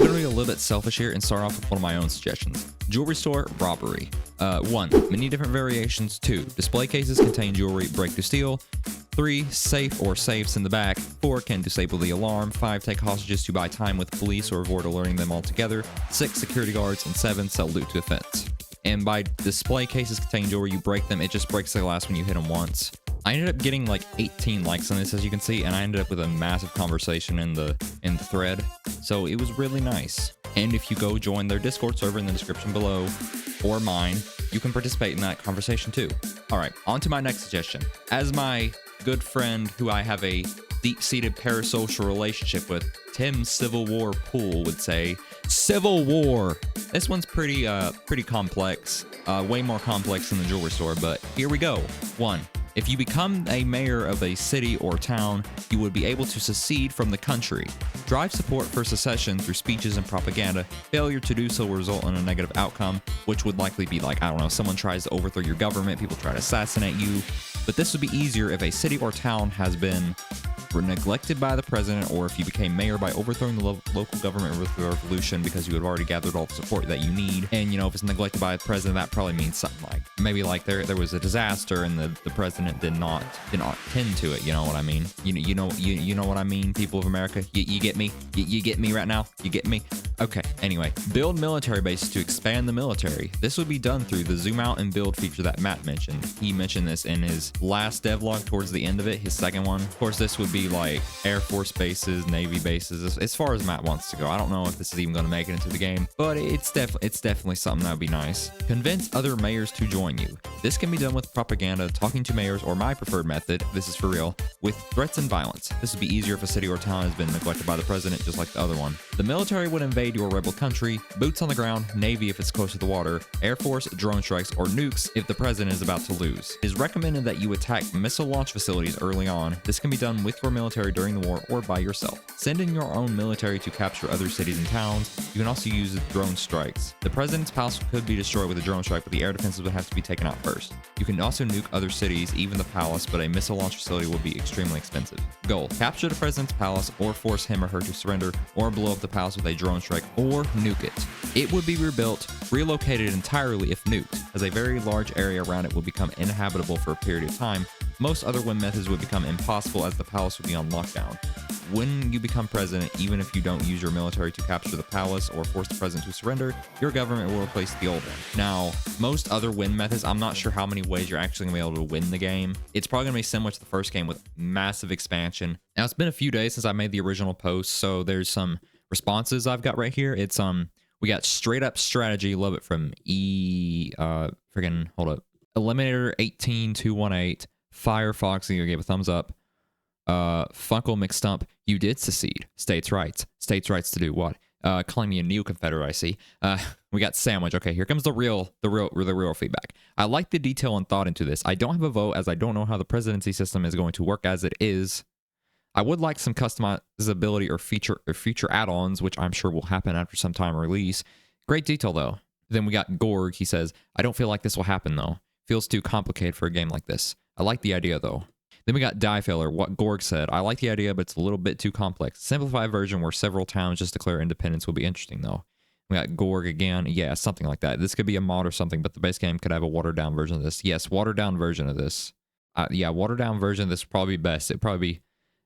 going to be a little bit selfish here and start off with one of my own suggestions. Jewelry store, robbery. 1. Many different variations. 2. Display cases contain jewelry, break to steal. 3. Safe or safes in the back. 4. Can disable the alarm. 5. Take hostages to buy time with police or avoid alerting them altogether. 6. Security guards. And 7. Sell loot to offense. And by display cases contain jewelry, you break them, it just breaks the glass when you hit them once. I ended up getting like 18 likes on this, as you can see, and I ended up with a massive conversation in the thread. So it was really nice. And if you go join their Discord server in the description below, or mine, you can participate in that conversation too. All right, on to my next suggestion. As my good friend who I have a deep-seated parasocial relationship with, Tim Civil War Pool, would say, Civil War. This one's pretty complex, way more complex than the jewelry store, but here we go. 1. If you become a mayor of a city or town, you would be able to secede from the country. Drive support for secession through speeches and propaganda. Failure to do so will result in a negative outcome, which would likely be like, I don't know, someone tries to overthrow your government, people try to assassinate you. But this would be easier if a city or town has been neglected by the president, or if you became mayor by overthrowing the local government with the revolution because you have already gathered all the support that you need. And, you know, if it's neglected by the president, that probably means something like maybe like there was a disaster and the president did not tend to it. You know what I mean? You know what I mean, people of America? You get me? You get me right now? You get me? Okay, anyway, build military bases to expand the military. This would be done through the zoom out and build feature that Matt mentioned. He mentioned this in his last devlog towards the end of it, his second one. Of course, this would be like Air Force bases, Navy bases, as far as Matt wants to go. I don't know if this is even going to make it into the game, but it's definitely something that would be nice. Convince other mayors to join you. This can be done with propaganda, talking to mayors, or my preferred method, this is for real, with threats and violence. This would be easier if a city or town has been neglected by the president, just like the other one. The military would invade your rebel country, boots on the ground, Navy if it's close to the water, Air Force, drone strikes, or nukes if the president is about to lose. It is recommended that you attack missile launch facilities early on. This can be done with your military during the war or by yourself. Send in your own military to capture other cities and towns. You can also use drone strikes. The president's palace could be destroyed with a drone strike, but the air defenses would have to be taken out first. You can also nuke other cities, even the palace, but a missile launch facility will be extremely expensive. Goal: capture the president's palace or force him or her to surrender, or blow up the palace with a drone strike or nuke it. It would be rebuilt, relocated entirely if nuked, as a very large area around it would become uninhabitable for a period of time. Most other win methods would become impossible as the palace would be on lockdown. When you become president, even if you don't use your military to capture the palace or force the president to surrender, your government will replace the old one. Now, most other win methods, I'm not sure how many ways you're actually going to be able to win the game. It's probably going to be similar to the first game with massive expansion. Now, it's been a few days since I made the original post, so there's some responses I've got right here. It's we got straight up strategy, love it, from Eliminator 18218, Firefox, you gave a thumbs up. Funkle McStump, you did secede. States' rights. States' rights to do what? Claiming a new Confederate, I see. We got Sandwich. Okay, here comes the real feedback. I like the detail and thought into this. I don't have a vote as I don't know how the presidency system is going to work as it is. I would like some customizability or feature add-ons, which I'm sure will happen after some time release. Great detail, though. Then we got Gorg. He says, I don't feel like this will happen, though. Feels too complicated for a game like this. I like the idea, though. Then we got Diefeller, what Gorg said. I like the idea, but it's a little bit too complex. Simplified version where several towns just declare independence will be interesting, though. We got Gorg again. Yeah, something like that. This could be a mod or something, but the base game could have a watered-down version of this. Yes, watered-down version of this. Yeah, watered-down version of this would probably be best. It'd probably be...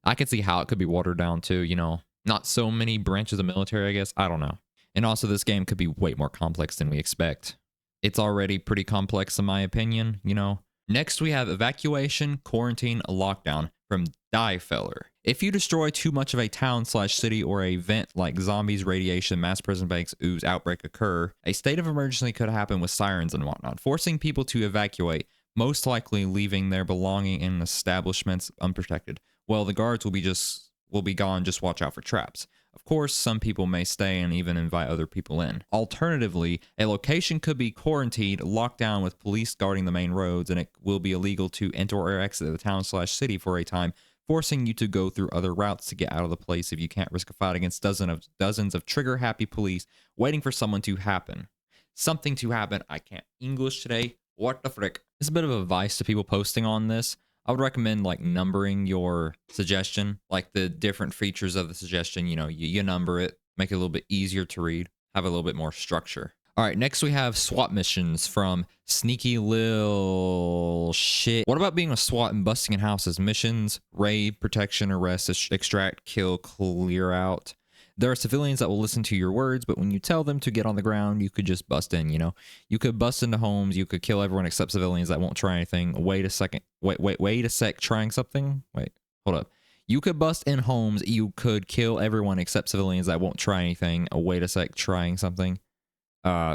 I could see how it could be watered down too, you know. Not so many branches of military, I guess. I don't know. And also, this game could be way more complex than we expect. It's already pretty complex, in my opinion, you know. Next, we have Evacuation, Quarantine, Lockdown from Diefeller. If you destroy too much of a town/city or a event like zombies, radiation, mass prison banks, ooze, outbreak occur, a state of emergency could happen with sirens and whatnot, forcing people to evacuate, most likely leaving their belonging in establishments unprotected. Well, the guards will be gone, just watch out for traps. Of course, some people may stay and even invite other people in. Alternatively, a location could be quarantined, locked down with police guarding the main roads, and it will be illegal to enter or exit the town/city for a time, forcing you to go through other routes to get out of the place if you can't risk a fight against dozens of trigger-happy police waiting for something to happen. Something to happen. I can't English today. What the frick? It's a bit of advice to people posting on this. I would recommend like numbering your suggestion, like the different features of the suggestion. You know, you number it make it a little bit easier to read, have a little bit more structure. All right, next we have SWAT missions from Sneaky Lil Shit. What about being a SWAT and busting in houses? Missions: raid, protection, arrest, extract, kill, clear out. There are civilians that will listen to your words, but when you tell them to get on the ground, you could just bust in, you know? You could bust into homes, you could kill everyone except civilians that won't try anything. Wait a second. Wait a sec, trying something? Wait, hold up. You could bust in homes, you could kill everyone except civilians that won't try anything. Wait a sec, trying something.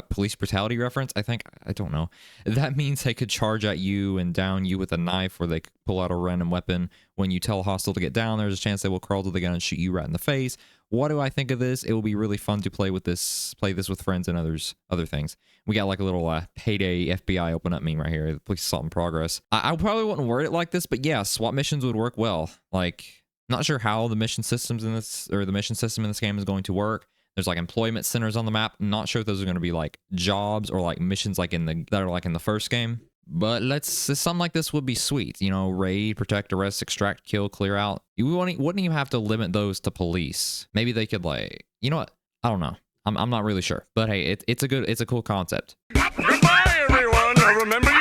Police brutality reference, I think. I don't know. That means they could charge at you and down you with a knife, or they could pull out a random weapon. When you tell a hostile to get down, there's a chance they will crawl to the gun and shoot you right in the face. What do I think of this? It will be really fun to play this with friends and other things. We got like a little payday FBI open up meme right here. The police assault in progress. I probably wouldn't word it like this, but yeah, SWAT missions would work well. Like, not sure how the mission systems in this, or the mission system in this game is going to work. There's like employment centers on the map. I'm not sure if those are going to be like jobs or like missions like that are like in the first game. But something like this would be sweet. You know, raid, protect, arrest, extract, kill, clear out. You wouldn't even have to limit those to police. Maybe they could like, you know what? I don't know. I'm not really sure. But hey, it's a cool concept. Goodbye, everyone. I remember you.